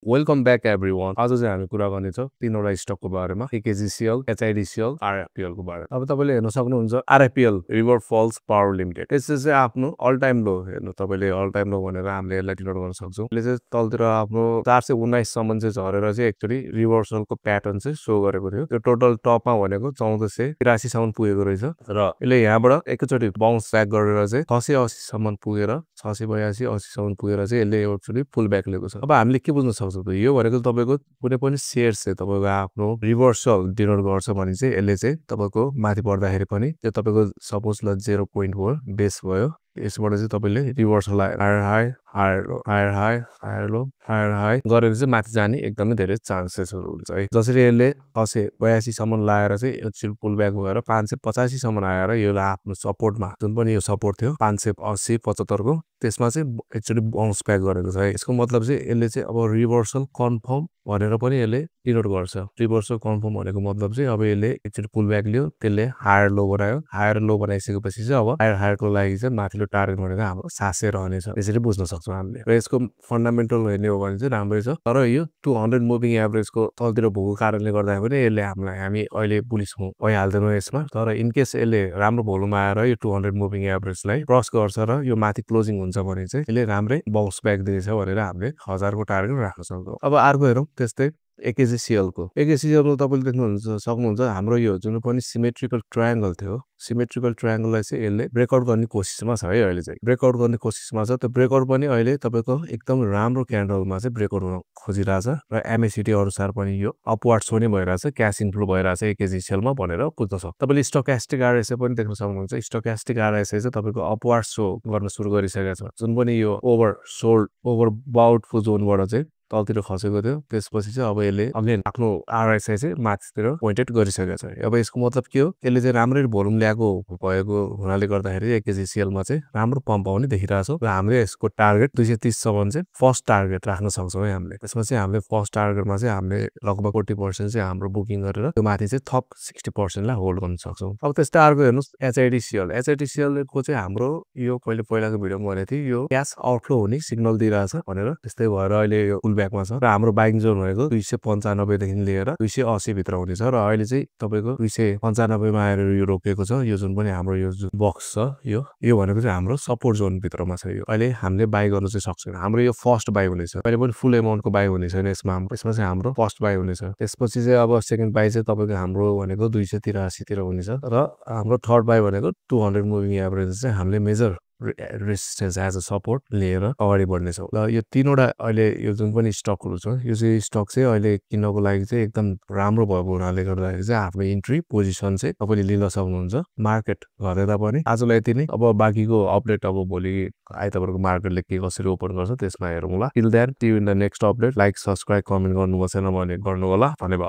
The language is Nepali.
Welcome back everyone. आज चाहिँ हामी कुरा गर्नेछौँ तीनवटा स्टकको बारेमा, एकेजिसिएल, एचआइडिसिएल, आरएफपिएल को बारेमा। अब तपाईले हेर्न सक्नुहुन्छ आरएफपिएल रिभर फल्स पावर लिमिटेड। यसले चाहिँ आफ्नो अल टाइम लो हेर्नु, तपाईले अल टाइम लो भनेर हामीले यसलाई डिनोट गर्न सक्छौँ। यसले चाहिँ तलतिर आफ्नो 419 सम्म चाहिँ झरेर चाहिँ एक्चुअली रिभर्सलको प्याटर्न चाहिँ शो गरेको थियो। त्यो टोटल टपमा भनेको 1483 सम्म पुगेको रहेछ र यसले यहाँबाट एकैचोटि बाउन्स ब्याक गरेर चाहिँ 680 सम्म पुगेर 682 80 सम्म पुगेर चाहिँ यसले एक्चुअली फुल ब्याक लिएको छ। अब हामीले के बुझ्न सक्छौँ, यो भनेको तपाईँको कुनै पनि सेयर चाहिँ तपाईँको आफ्नो रिभर्सल डिनोट गर्छ भने चाहिँ यसले चाहिँ तपाईँको माथि बढ्दाखेरि पनि त्यो तपाईँको सपोज ल 0.4 बेस भयो, यसबाट चाहिँ तपाईँले reversal higher high higher low higher high higher low higher high गरेर चाहिँ माथि जाने एकदमै धेरै चान्सेसहरू हुन्छ है। जसरी यसले 682 सम्म लाएर चाहिँ एकचोटि पुल ब्याक भएर 585 सम्म आएर यो आफ्नो सपोर्टमा, जुन पनि यो सपोर्ट थियो 580 75 को, त्यसमा चाहिँ एकचोटि बाउन्स ब्याक गरेको छ है। यसको मतलब चाहिँ यसले चाहिँ अब रिभर्सल कन्फर्म भनेर पनि यसले डिनोट गर्छ। रिभर्सल कन्फर्म भनेको मतलब चाहिँ अब यसले एकचोटि पुल ब्याक लियो, त्यसले हायर लो बनायो, हायर लो बनाइसकेपछि चाहिँ अब हायर हायरको लागि चाहिँ माथिल्लो टार्गेट भनेको हाम्रो 700 रहनेछ। त्यसरी बुझ्न सक्छौँ हामीले। र यसको फन्डामेन्टल हेर्ने हो भने चाहिँ राम्रै छ, तर यो 200 मुभिङ एभरेजको तलतिर भएको कारणले गर्दा पनि यसले हामी अहिले बुलिस भइहाल्दैनौँ यसमा। तर इनकेस यसले राम्रो भोल्युम आएर यो 200 मुभिङ एभरेजलाई क्रस गर्छ र यो माथि क्लोजिङ हुन्छ भने चाहिँ यसले राम्रै बाउन्स ब्याक दिनेछ भनेर हामीले 1000 को टार्गेट राख्न सक्छौँ। अब अर्को हेरौँ त्यस्तै एकेजिसिएलको। एकेजिसिएलको तपाईँले देख्नुहुन्छ सक्नुहुन्छ हाम्रो यो जुन पनि सिमेट्रिकल ट्रायंगल थियो, सिमेट्रिकल ट्रायंगललाई चाहिँ यसले ब्रेकआउट गर्ने कोसिसमा छ है। अहिले चाहिँ ब्रेकआउट गर्ने कोसिसमा छ। त्यो ब्रेकआउट पनि अहिले तपाईँको एकदम राम्रो क्यान्डलमा चाहिँ ब्रेकआउट हुन खोजिरहेछ र एमएसिटी अनुसार पनि यो अपवार्ड शो नै भइरहेछ, क्यास इन्फ्लो भइरहेछ एकेजिसिएलमा भनेर बुझ्न सक्छ। तपाईँले स्टोक्यास्टिक आरएसए पनि देख्न सक्नुहुन्छ। स्टोक्यास्टिक आरएसए चाहिँ तपाईँको अपवार्ड शो गर्न सुरु गरिसकेको छ, जुन पनि यो ओभर सोल्ड ओभर बाउटको जोनबाट चाहिँ तलतिर खसेको थियो। त्यसपछि चाहिँ अब यसले अगेन आफ्नो आरएसआई चाहिँ माथितिर पोइन्टेड गरिसकेको छ। अब यसको मतलब के हो, यसले चाहिँ राम्ररी भोल्युम ल्याएको भएको हुनाले गर्दाखेरि एकेजिसिएलमा चाहिँ राम्रो पम्प आउने देखिरहेछौँ र हामीले यसको टार्गेट 230 सम्म चाहिँ फर्स्ट टार्गेट राख्न सक्छौँ है हामीले। त्यसमा चाहिँ हामीले फर्स्ट टार्गेटमा चाहिँ हामीले लगभग 40% चाहिँ हाम्रो बुकिङ गरेर त्यो माथि चाहिँ थप 60% लाई होल्ड गर्न सक्छौँ। अब त्यस्तै अर्को हेर्नुहोस् एचआइडिसिएल। एचआइडिसिएलको चाहिँ हाम्रो यो मैले पहिलाको भिडियोमा भनेको थिएँ, यो क्यास आउटफ्लो हुने सिग्नल दिइरहेछ भनेर। त्यस्तै भएर अहिले यो पुल ब्याकमा छ र हाम्रो बाइङ जोन भनेको 295 देखि लिएर 280 भित्र हुनेछ र अहिले चाहिँ तपाईँको 295 मा आएर यो रोकेको छ। यो जुन पनि हाम्रो यो जुन बक्स छ यो भनेको चाहिँ हाम्रो सपोर्ट जोन भित्रमा छ। यो अहिले हामीले बाई गर्न चाहिँ सक्छौँ। हाम्रो यो फर्स्ट बाई हुनेछ, अहिले पनि फुल एमाउन्टको बाई हुने छैन यसमा चाहिँ हाम्रो फर्स्ट बाई हुनेछ। त्यसपछि चाहिँ अब सेकेन्ड बाई चाहिँ तपाईँको हाम्रो भनेको 283 तिर हुनेछ र हाम्रो थर्ड बाई भनेको 200 मुभिङ एभरेज चाहिँ हामीले major resistance as a support लिएर अगाडि बढ्नेछौँ। र यो तीनवटा अहिले यो जुन पनि स्टकहरू छ, यो चाहिँ स्टक चाहिँ अहिले किन्नको लागि चाहिँ एकदम राम्रो भएको हुनाले गर्दाखेरि चाहिँ आफ्नो इन्ट्री पोजिसन चाहिँ तपाईँले लिन सक्नुहुन्छ मार्केट घटेर पनि। आजलाई यति नै। अब बाँकीको अपडेट अब भोलि आइतबारको मार्केटले के कसरी ओपन गर्छ त्यसमा हेरौँला। Till then T in the next update. Like subscribe comment गर्नु छैन भने गर्नु होला। धन्यवाद।